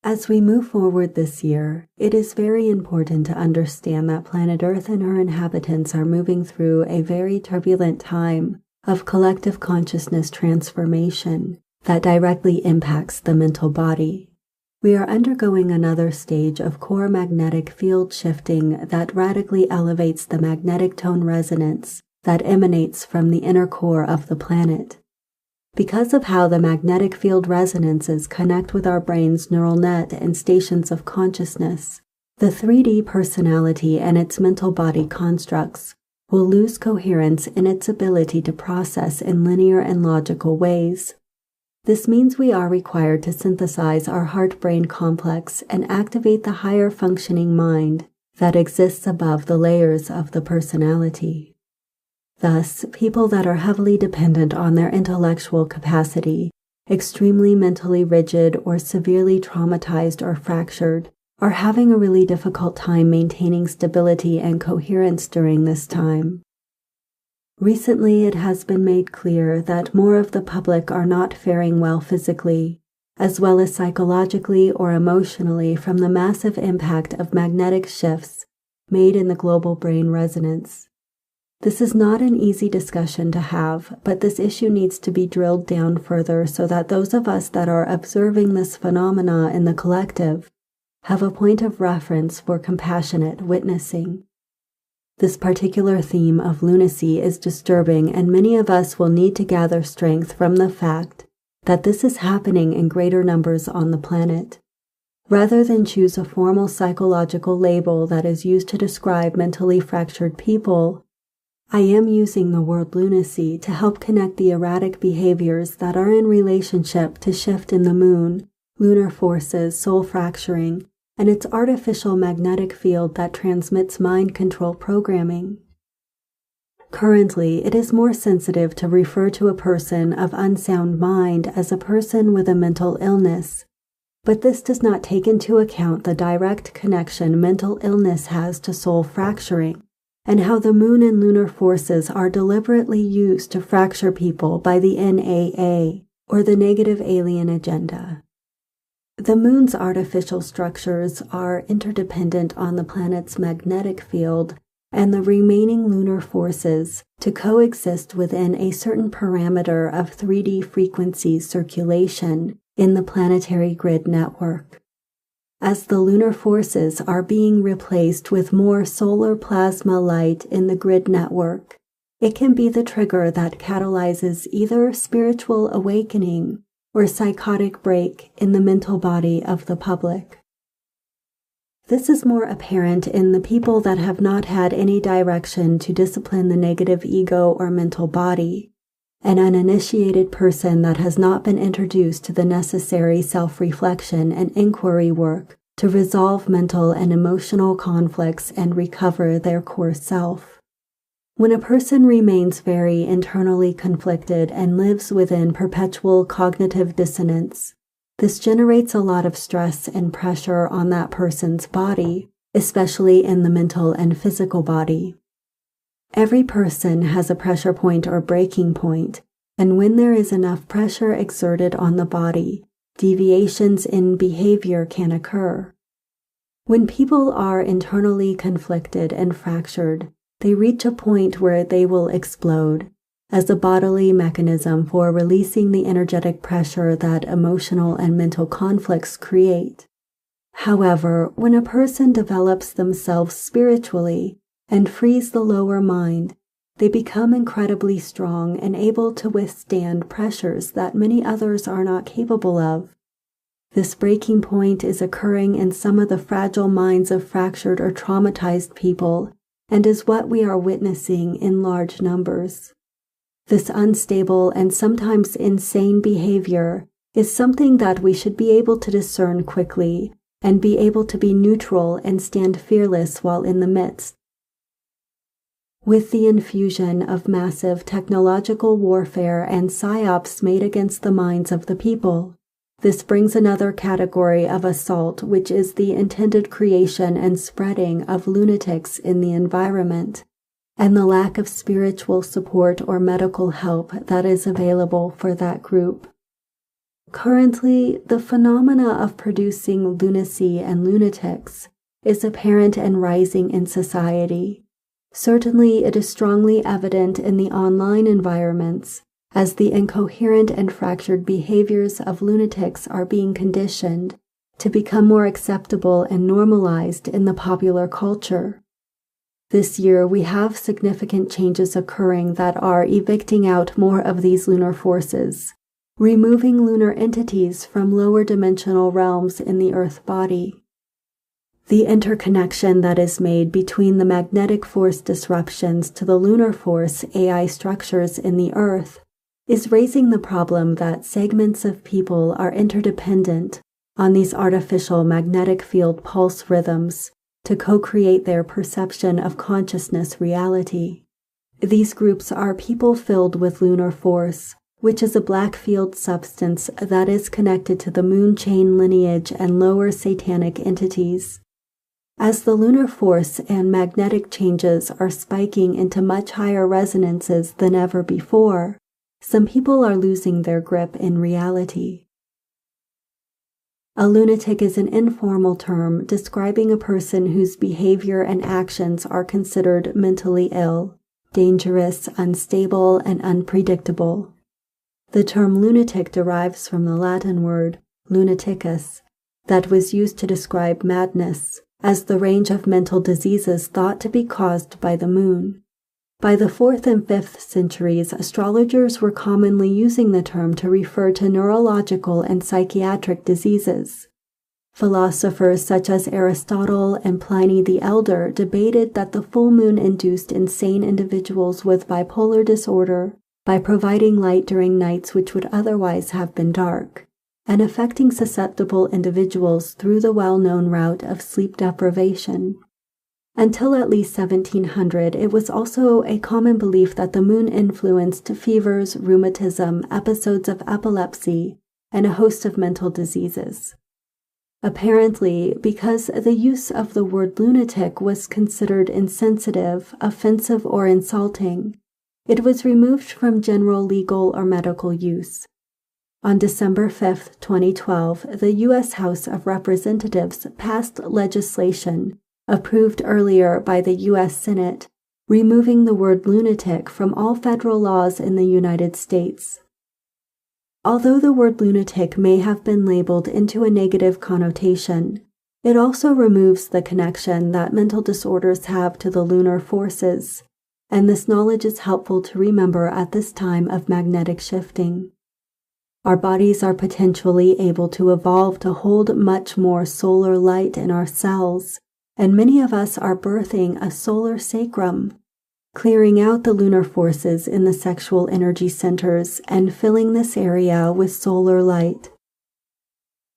As we move forward this year, it is very important to understand that planet Earth and her inhabitants are moving through a very turbulent time of collective consciousness transformation that directly impacts the mental body. We are undergoing another stage of core magnetic field shifting that radically elevates the magnetic tone resonance that emanates from the inner core of the planet. Because of how the magnetic field resonances connect with our brain's neural net and stations of consciousness, the 3D personality and its mental body constructs will lose coherence in its ability to process in linear and logical ways. This means we are required to synthesize our heart-brain complex and activate the higher functioning mind that exists above the layers of the personality. Thus, people that are heavily dependent on their intellectual capacity, extremely mentally rigid or severely traumatized or fractured, are having a really difficult time maintaining stability and coherence during this time. Recently, it has been made clear that more of the public are not faring well physically, as well as psychologically or emotionally from the massive impact of magnetic shifts made in the global brain resonance. This is not an easy discussion to have, but this issue needs to be drilled down further so that those of us that are observing this phenomena in the collective have a point of reference for compassionate witnessing. This particular theme of lunacy is disturbing, and many of us will need to gather strength from the fact that this is happening in greater numbers on the planet. Rather than choose a formal psychological label that is used to describe mentally fractured people, I am using the word lunacy to help connect the erratic behaviors that are in relationship to shift in the moon, lunar forces, soul fracturing, and its artificial magnetic field that transmits mind control programming. Currently, it is more sensitive to refer to a person of unsound mind as a person with a mental illness, but this does not take into account the direct connection mental illness has to soul fracturing, and how the moon and lunar forces are deliberately used to fracture people by the NAA, or the negative alien agenda. The moon's artificial structures are interdependent on the planet's magnetic field and the remaining lunar forces to coexist within a certain parameter of 3D frequency circulation in the planetary grid network. As the lunar forces are being replaced with more solar plasma light in the grid network, it can be the trigger that catalyzes either spiritual awakening or psychotic break in the mental body of the public. This is more apparent in the people that have not had any direction to discipline the negative ego or mental body, an uninitiated person that has not been introduced to the necessary self-reflection and inquiry work to resolve mental and emotional conflicts and recover their core self. When a person remains very internally conflicted and lives within perpetual cognitive dissonance, this generates a lot of stress and pressure on that person's body, especially in the mental and physical body. Every person has a pressure point or breaking point, and when there is enough pressure exerted on the body, deviations in behavior can occur. When people are internally conflicted and fractured, they reach a point where they will explode as a bodily mechanism for releasing the energetic pressure that emotional and mental conflicts create. However, when a person develops themselves spiritually and frees the lower mind, they become incredibly strong and able to withstand pressures that many others are not capable of. This breaking point is occurring in some of the fragile minds of fractured or traumatized people and is what we are witnessing in large numbers. This unstable and sometimes insane behavior is something that we should be able to discern quickly and be able to be neutral and stand fearless while in the midst. With the infusion of massive technological warfare and psyops made against the minds of the people, this brings another category of assault, which is the intended creation and spreading of lunatics in the environment, and the lack of spiritual support or medical help that is available for that group. Currently, the phenomena of producing lunacy and lunatics is apparent and rising in society. Certainly, it is strongly evident in the online environments, as the incoherent and fractured behaviors of lunatics are being conditioned to become more acceptable and normalized in the popular culture. This year, we have significant changes occurring that are evicting out more of these lunar forces, removing lunar entities from lower dimensional realms in the Earth body. The interconnection that is made between the magnetic force disruptions to the lunar force AI structures in the Earth is raising the problem that segments of people are interdependent on these artificial magnetic field pulse rhythms to co-create their perception of consciousness reality. These groups are people filled with lunar force, which is a black field substance that is connected to the moon chain lineage and lower satanic entities. As the lunar force and magnetic changes are spiking into much higher resonances than ever before, some people are losing their grip in reality. A lunatic is an informal term describing a person whose behavior and actions are considered mentally ill, dangerous, unstable, and unpredictable. The term lunatic derives from the Latin word lunaticus, that was used to describe madness, as the range of mental diseases thought to be caused by the moon. By the 4th and 5th centuries, astrologers were commonly using the term to refer to neurological and psychiatric diseases. Philosophers such as Aristotle and Pliny the Elder debated that the full moon induced insane individuals with bipolar disorder by providing light during nights which would otherwise have been dark, and affecting susceptible individuals through the well-known route of sleep deprivation. Until at least 1700, it was also a common belief that the moon influenced fevers, rheumatism, episodes of epilepsy, and a host of mental diseases. Apparently, because the use of the word lunatic was considered insensitive, offensive, or insulting, it was removed from general legal or medical use. On December 5, 2012, the U.S. House of Representatives passed legislation approved earlier by the U.S. Senate, removing the word lunatic from all federal laws in the United States. Although the word lunatic may have been labeled into a negative connotation, it also removes the connection that mental disorders have to the lunar forces, and this knowledge is helpful to remember at this time of magnetic shifting. Our bodies are potentially able to evolve to hold much more solar light in our cells, and many of us are birthing a solar sacrum, clearing out the lunar forces in the sexual energy centers and filling this area with solar light.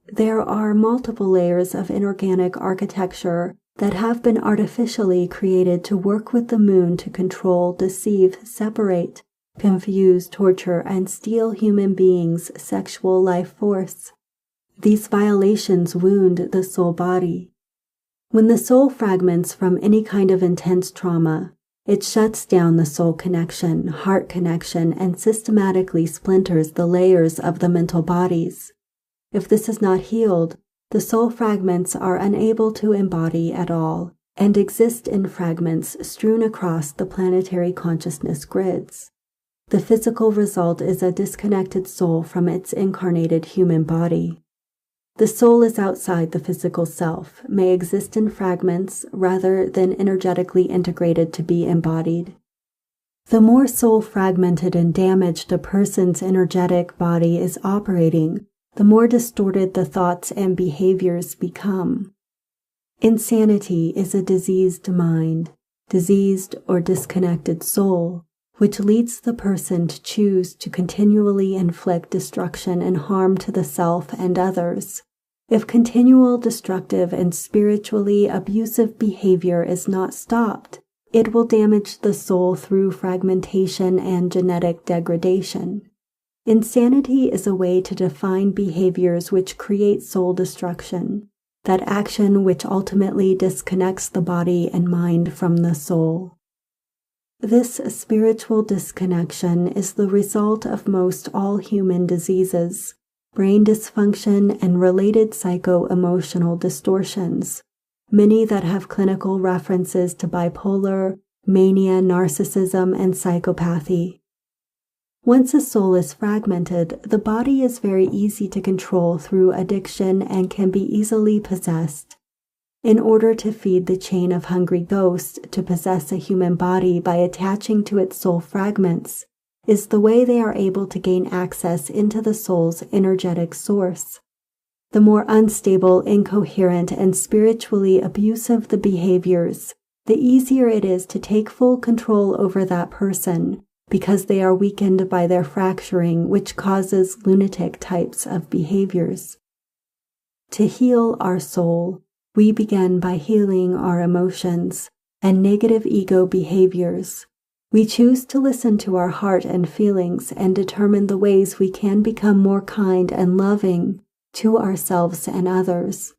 There are multiple layers of inorganic architecture that have been artificially created to work with the moon to control, deceive, separate, confuse, torture, and steal human beings' sexual life force. These violations wound the soul body. When the soul fragments from any kind of intense trauma, it shuts down the soul connection, heart connection, and systematically splinters the layers of the mental bodies. If this is not healed, the soul fragments are unable to embody at all and exist in fragments strewn across the planetary consciousness grids. The physical result is a disconnected soul from its incarnated human body. The soul is outside the physical self, may exist in fragments rather than energetically integrated to be embodied. The more soul fragmented and damaged a person's energetic body is operating, the more distorted the thoughts and behaviors become. Insanity is a diseased mind, diseased or disconnected soul, which leads the person to choose to continually inflict destruction and harm to the self and others. If continual destructive and spiritually abusive behavior is not stopped, it will damage the soul through fragmentation and genetic degradation. Insanity is a way to define behaviors which create soul destruction, that action which ultimately disconnects the body and mind from the soul. This spiritual disconnection is the result of most all human diseases, brain dysfunction, and related psycho-emotional distortions, many that have clinical references to bipolar, mania, narcissism, and psychopathy. Once a soul is fragmented, the body is very easy to control through addiction and can be easily possessed. In order to feed the chain of hungry ghosts to possess a human body by attaching to its soul fragments is the way they are able to gain access into the soul's energetic source. The more unstable, incoherent, and spiritually abusive the behaviors, the easier it is to take full control over that person, because they are weakened by their fracturing, which causes lunatic types of behaviors. To heal our soul, we begin by healing our emotions and negative ego behaviors. We choose to listen to our heart and feelings and determine the ways we can become more kind and loving to ourselves and others.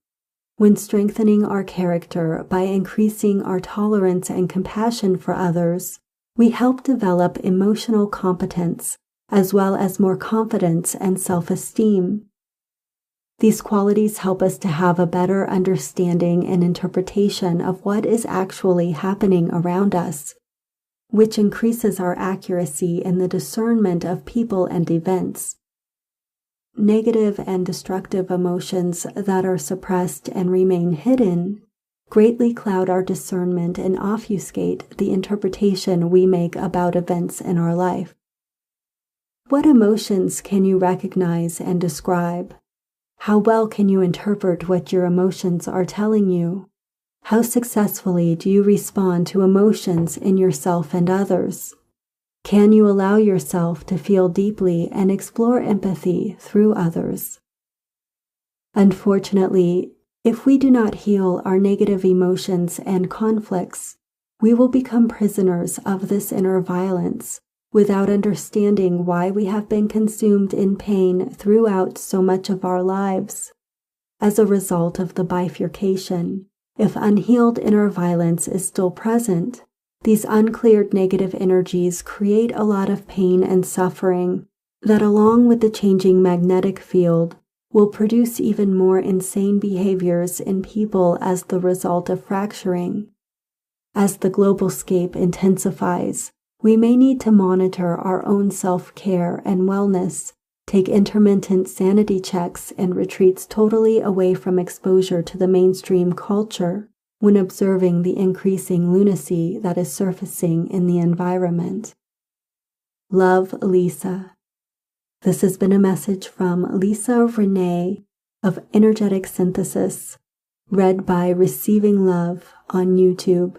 When strengthening our character by increasing our tolerance and compassion for others, we help develop emotional competence as well as more confidence and self-esteem. These qualities help us to have a better understanding and interpretation of what is actually happening around us, which increases our accuracy in the discernment of people and events. Negative and destructive emotions that are suppressed and remain hidden greatly cloud our discernment and obfuscate the interpretation we make about events in our life. What emotions can you recognize and describe? How well can you interpret what your emotions are telling you? How successfully do you respond to emotions in yourself and others? Can you allow yourself to feel deeply and explore empathy through others? Unfortunately, if we do not heal our negative emotions and conflicts, we will become prisoners of this inner violence without understanding why we have been consumed in pain throughout so much of our lives. As a result of the bifurcation, if unhealed inner violence is still present, these uncleared negative energies create a lot of pain and suffering that, along with the changing magnetic field, will produce even more insane behaviors in people as the result of fracturing. As the global scape intensifies, we may need to monitor our own self-care and wellness, take intermittent sanity checks and retreats totally away from exposure to the mainstream culture when observing the increasing lunacy that is surfacing in the environment. Love, Lisa. This has been a message from Lisa Renee of Energetic Synthesis, read by Receiving Love on YouTube.